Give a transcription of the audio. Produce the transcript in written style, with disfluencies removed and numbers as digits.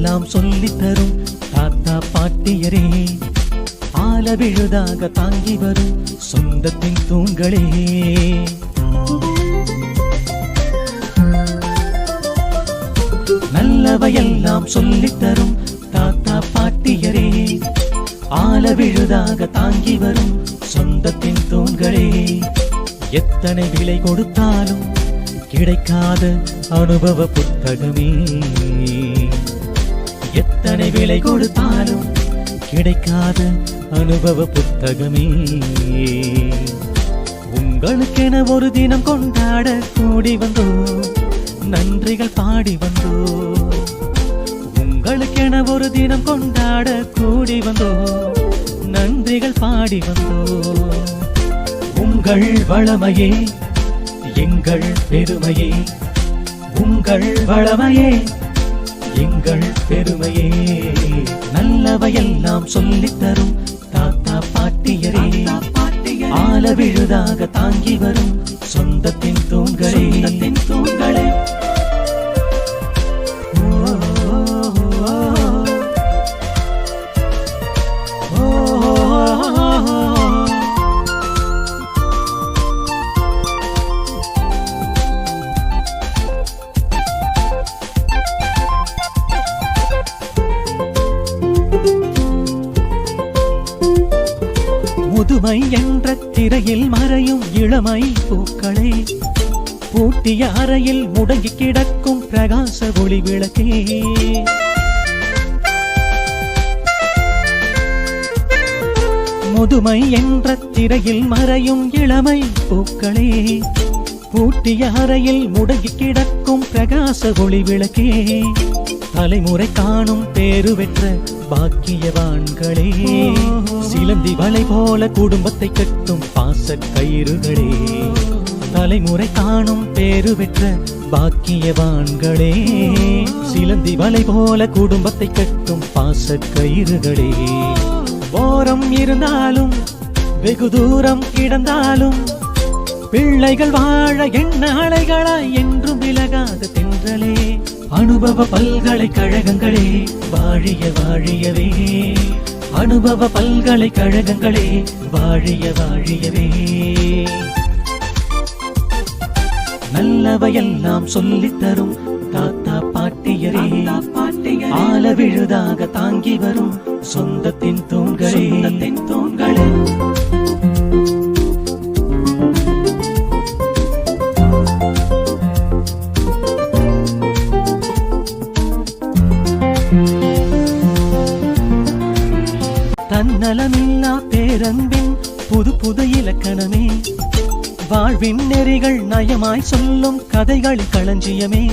நல்லவையெல்லாம் சொல்லித் தரும் தாத்தா பாட்டியரே, ஆல விழுதாக தாங்கி வரும் சொந்தத்தின் தூண்களே. நல்லவையெல்லாம் சொல்லித் தரும் தாத்தா பாட்டியரே, ஆல விழுதாக தாங்கி வரும் சொந்தத்தின் தூண்களே. எத்தனை விலை கொடுத்தாலும் கிடைக்காத அனுபவ புத்தகமே, எத்தனை விலை கொடுத்தாலும் கிடைக்காத அனுபவ புத்தகமே. உங்களுக்கென ஒரு தினம் கொண்டாட கூடி வந்தோ, நன்றிகள் பாடி வந்தோ. உங்களுக்கென ஒரு தினம் கொண்டாட கூடி வந்தோ, நன்றிகள் பாடி வந்தோ. உங்கள் வளமையே எங்கள் பெருமையே, உங்கள் வளமையே எங்கள் பெருமையே. நல்லவையெல்லாம் சொல்லித் தரும் தாத்தா பாட்டியரே, ஆல விழுதாக தாங்கி வரும் சொந்தத்தின் தூண்களே. தூண்களே. முதுமை என்ற திரையில் மறையும் இளமை பூக்களே, பூட்டிய அறையில் முடங்கி கிடக்கும் பிரகாச ஒளி விளக்கே. முதுமை என்ற திரையில் மறையும் இளமை பூக்களே, பூட்டிய அறையில் முடங்கி கிடக்கும் பிரகாச ஒளி விளக்கே. தலைமுறை காணும் பேரு பெற்ற பாக்கியவான்களே, சிலந்தி வலை போல குடும்பத்தை கட்டும் பாச கயிறுகளே. தலைமுறை காணும் பேரு பெற்ற பாக்கியவான்களே, சிலந்தி வலை போல குடும்பத்தை கட்டும் பாச கயிறுகளே. ஓரம் இருந்தாலும் வெகு தூரம் கிடந்தாலும் பிள்ளைகள் வாழ எண்ண அலைகளாய் என்றும் விலகாத தென்றலே. அனுபவ பல்கலைக்கழகங்களே வாழிய வாழியவே, அனுபவ பல்கலைக்கழகங்களே வாழிய வாழியவே. நல்லவையெல்லாம் சொல்லித் தரும் தாத்தா பாட்டியரே, ஆல விழுதாக தாங்கி வரும் சொந்தத்தின் தூண்களே. தூண்களே. தன்னலமில்லா பேரன்பின் புது புது இலக்கணமே, வாழ்வின் நெறிகள் நயமாய் சொல்லும் கதைகளின் களஞ்சியமே.